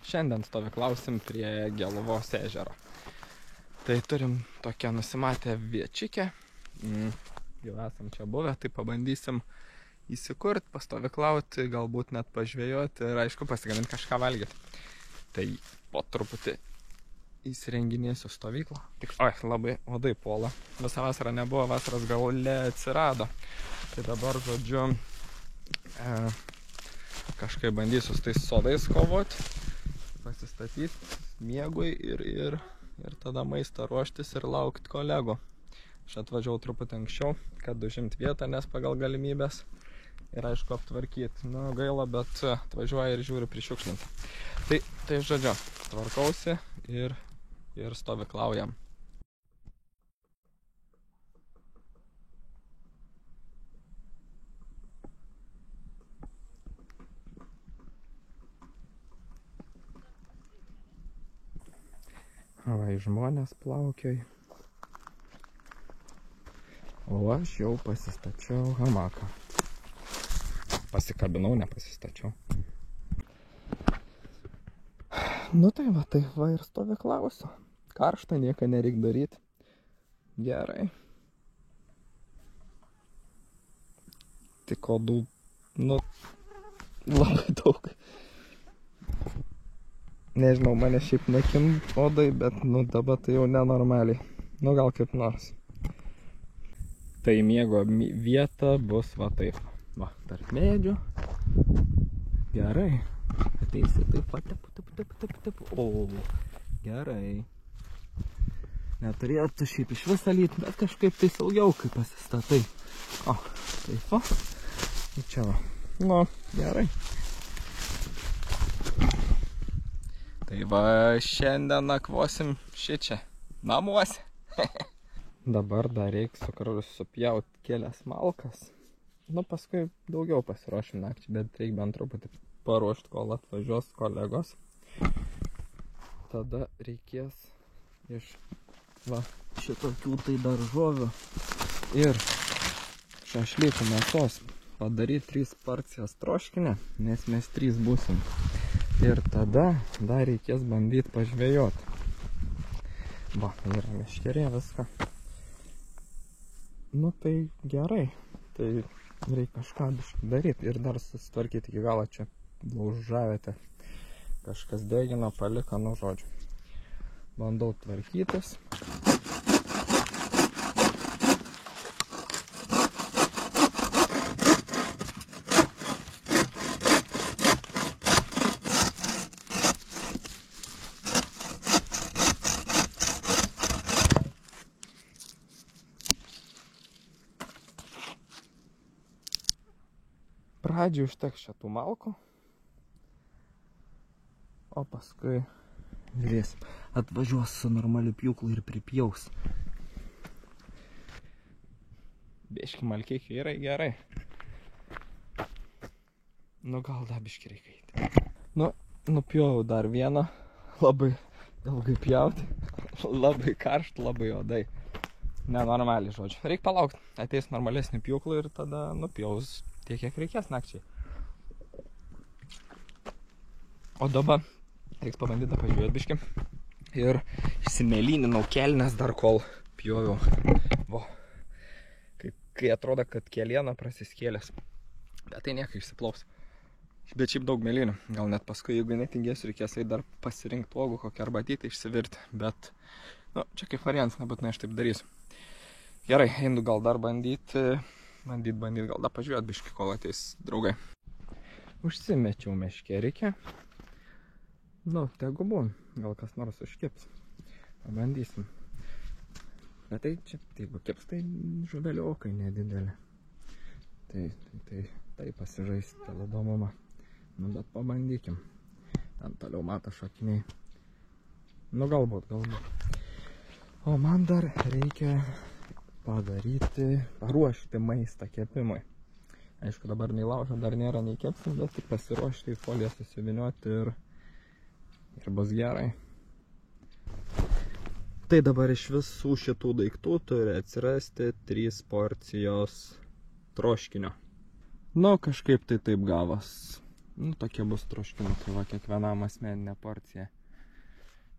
Šiandien stovyklausim prie Geluvos ežero. Tai turim tokią nusimatę viečikę. Jau esam čia buvę, tai pabandysim įsikurti, pastovyklauti, galbūt net pažvejoti ir aišku pasigaminti kažką valgyti. Tai po truputį įsirenginėsiu stovyklą. Oi, labai odai puola. Visą vasarą nebuvo, vasaros gale atsirado. Tai dabar, žodžiu, kažkaip bandysiu su tais sodais kovoti, pasistatyti miegui ir tada maistą ruoštis ir laukti kolegų. Aš atvažiavau truputį anksčiau, kad užimti vietą, nes pagal galimybės ir aišku aptvarkyti. Nu, gaila, bet atvažiuoja ir žiūri prišiukšlinti. Tai žodžiu, tvarkausi ir stovyklaujam. Va, žmonės plaukiai. O aš jau pasistačiau hamaką. Pasikabinau, nepasistačiau. Nu tai va ir stovyklausiu. Karšta, nieko nereik daryti. Gerai. Tik odų, labai daug. Nežinau, mane šiaip nekim odai, bet dabar tai jau nenormaliai. Gal kaip nors. Tai miego vieta bus va taip. Va, tarp medžių. Gerai. Ateisi taip pat, taip. O, gerai. Neturėtų šiaip iš visą lyti, bet kažkaip tai saugiau, kai pasistatai. O, taip va. Ir čia va. Nu, gerai. Tai va, šiandien nakvosim šičia. Namuose. Dabar dar reiks supjauti kelias malkas. Paskui daugiau pasiruošim nakčiai, bet reik bent truputį paruošti, kol atvažiuos kolegos. Tada reikės iš šitokių tai daržovių ir šašlykų mėsos padaryti 3 porcijas troškinę, nes mes 3 būsim. Ir tada dar reikės bandyti pažvejoti. Va, yra meškerė viską. Tai gerai. Tai reikia kažką daryti ir dar susitvarkyti iki galo čia laužavietę. Kažkas degino, paliko, žodžiu. Bandau tvarkytis. Pradžiai užteks šitų malkų, o paskui žiūrėsim. Atvažiuos su normaliu pjūklu ir pripjaus. Biški malkiai yra gerai. Gal dar biški reikia eiti. Nupjovau dar vieną. Labai ilgai pjauti. Labai karšt, labai odai. Nenormaliai, žodžiu. Reikia palaukti. Ateis normalesnį pjūklą ir tada nupjaus tiek, kiek reikės nakčiai. O dabar reiks pabandyti pažiūrėti biškį. Ir išsimelyninau kelnes dar kol pjoviau. Vo. Kai atrodo, kad keliena prasiskėlės. Bet tai nieko išsiplaus. Bet šiaip daug mėlynių. Gal net paskui, jeigu netingėsiu, reikės dar pasirinkti uogų kokią arbatytę išsivirti. Bet, čia kaip variantas, nebūtinai aš taip darysiu. Gerai, einu gal dar bandyti, gal dar pažiūrėti biškį, kol ateis draugai. Užsimečiau meškerikę. Tegu būn, gal kas nors užkips. Pabandysim. Bet tai čia, jeigu kips, tai žuveliokai nedidelė. Tai pasižaisti, tą įdomumą. Bet pabandykim. Ten toliau mato šakiniai. Galbūt. O man dar reikia paruošti maistą kepimui. Aišku, dabar nei laužo dar nėra, nei kepsim, bet tik pasiruošti į foliją susiviniuoti ir bus gerai. Tai dabar iš visų šitų daiktų turi atsirasti 3 porcijos troškinio. Kažkaip tai taip gavos. Nu, tokie bus troškimai, tai va kiekvienam asmeninė porcija.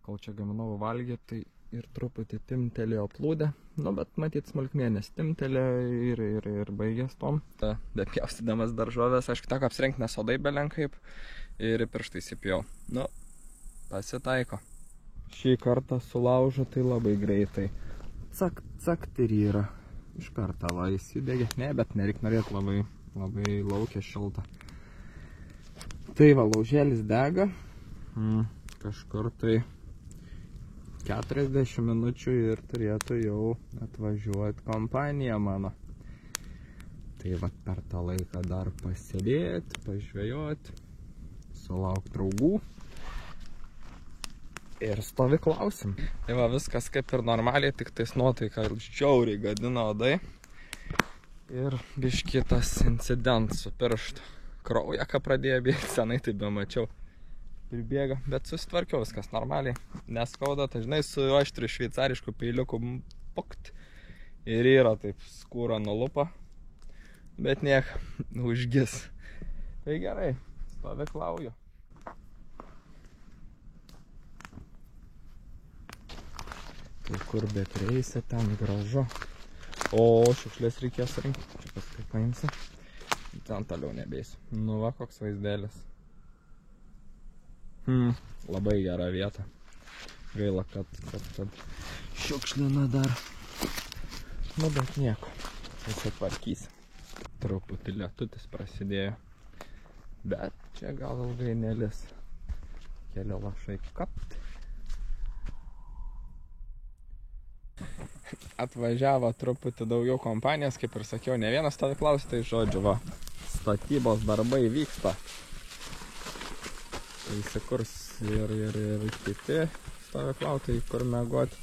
Kol čia gaminau valgyti, tai ir truputį timtelėjo plūdę. Nu, bet matyt smulkmėnės timtelėjo ir baigės tom. Bet pjaustydamas daržovės, aišku, teko apsirengti nesodai belenkaip ir pirštai įsipjau. Nu, pasitaiko. Šį kartą sulaužo tai labai greitai. Cakt, cakt ir yra. Iš karto va įsidegė. Ne, bet nereik norėti labai laukia šilta. Tai va, laužėlis dega. Kažkur tai 40 minučių ir turėtų jau atvažiuoti kompanija mano. Tai va, per tą laiką dar pasėdėti, pažvejoti, sulaukti draugų. Ir stovyklausim. Tai va, viskas kaip ir normaliai, tik tais nuotaika žiauriai gadina odai. Ir biškitas incidentas su pirštu. Kraujaka pradėjo bėgti, senai tai bemačiau. Pribėga, bet susitvarkiau viskas normaliai. Neskauda, tai žinai, su aštriu šveicarišku peiliuku pukt. Ir yra taip skūra nulupa. Bet niek, užgis. Tai gerai, stovyklauju. Tai kur bekreisi, ten gražu. O šiukšlės reikės rinkti. Čia paskui paimsi. Ten toliau nebeisiu. Nu va, koks vaizdelis. Labai gera vieta. Gaila, kad šiukšlina dar. Nu, bet nieko. Susitvarkysi. Truputį lietutis prasidėjo. Bet čia gal ilgai nelis. Keli lašai kapt. Atvažiavo truputį daugiau kompanijos, kaip ir sakiau, ne vienas stovyklaus, tai žodžiu, va, statybos darbai vyksta. Įsikurs ir kiti stovyklautai, kur mėgoti.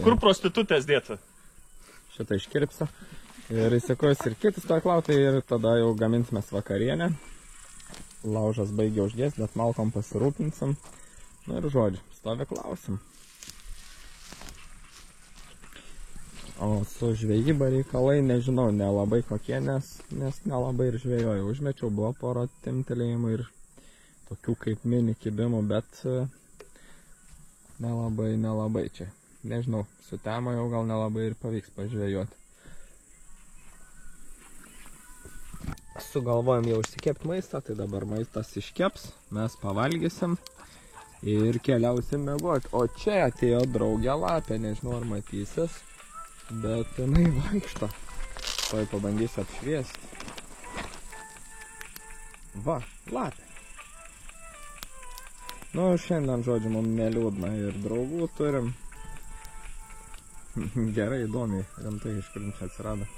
Kur prostitutės dėta? Šitą iškirpsiu. Ir įsikurs ir kiti stovyklautai ir tada jau gaminsimės vakarienę. Laužas baigia užgės, bet malkom pasirūpinsim. Nu ir žodžiu, stovyklausim. O su žvejyba reikalai, nežinau, nelabai kokie, nes nelabai ir žvejojau. Užmečiau, buvo pora timtelėjimų ir tokių kaip mini kibimų, bet nelabai čia. Nežinau, su tema jau gal nelabai ir pavyks pažvejoti. Sugalvojom jau išsikepti maistą, tai dabar maistas iškeps, mes pavalgysim ir keliausim mėgoti. O čia atėjo draugė lapė, nežinau ar matysis. Bet jinai vaikšto. Tuoj pabandysiu apšviesti. Va, lapė. Nu, šiandien, žodžiu, mums neliūdna ir draugų turim. Gerai, įdomiai, rimtai iš kur čia atsirado.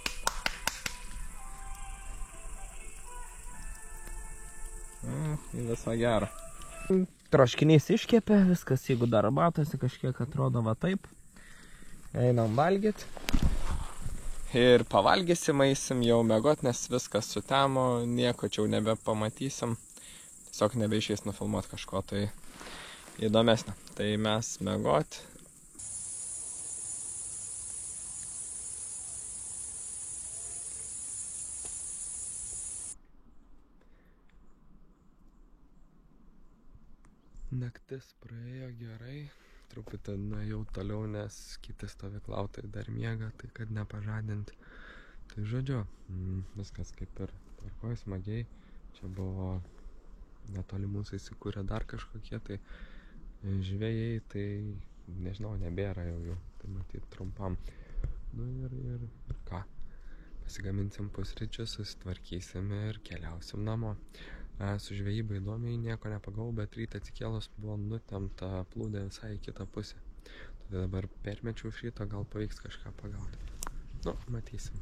Į visą gerą. Troškinys iškepė, viskas, jeigu dar matosi, kažkiek atrodo va taip. Einam valgyti. Ir pavalgysim, eisim jau mėgot, nes viskas sutemo, nieko čia jau nebepamatysim. Tiesiog nebeišeis nufilmuoti kažko tai įdomesnio. Tai mes mėgot. Naktis praėjo gerai. Truputį nuėjau toliau, nes kiti stovyklautai dar miega, tai kad nepažadinti. Tai žodžiu, viskas kaip ir tvarkoj, smagiai. Čia buvo netoli mūsų įsikūrė dar kažkokie tai žvejai, tai nežinau, nebėra jau, tai matyt trumpam. Nu ir ką, pasigaminsim pusryčius, susitvarkysim ir keliausim namo. Su žvejyba įdomiai nieko nepagavau, bet rytą atsikėlus buvo nutempta plūdė visai į kitą pusę. Tada dabar permečiau iš ryto, gal pavyks kažką pagauti. Nu, matysim.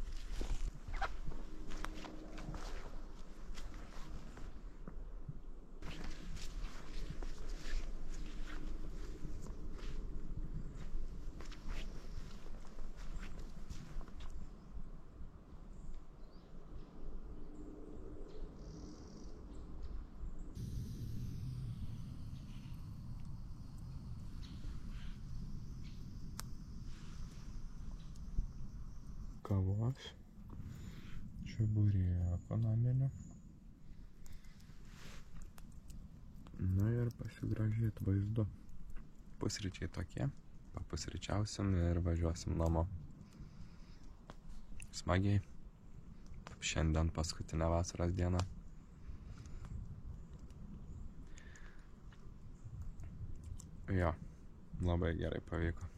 Kavos, čiaburėko naminio. ir pasigražėti vaizdu. Pusryčiai tokie. Papusryčiausim ir važiuosim namo. Smagiai. Šiandien paskutinę vasaros dieną. Jo, labai gerai pavyko.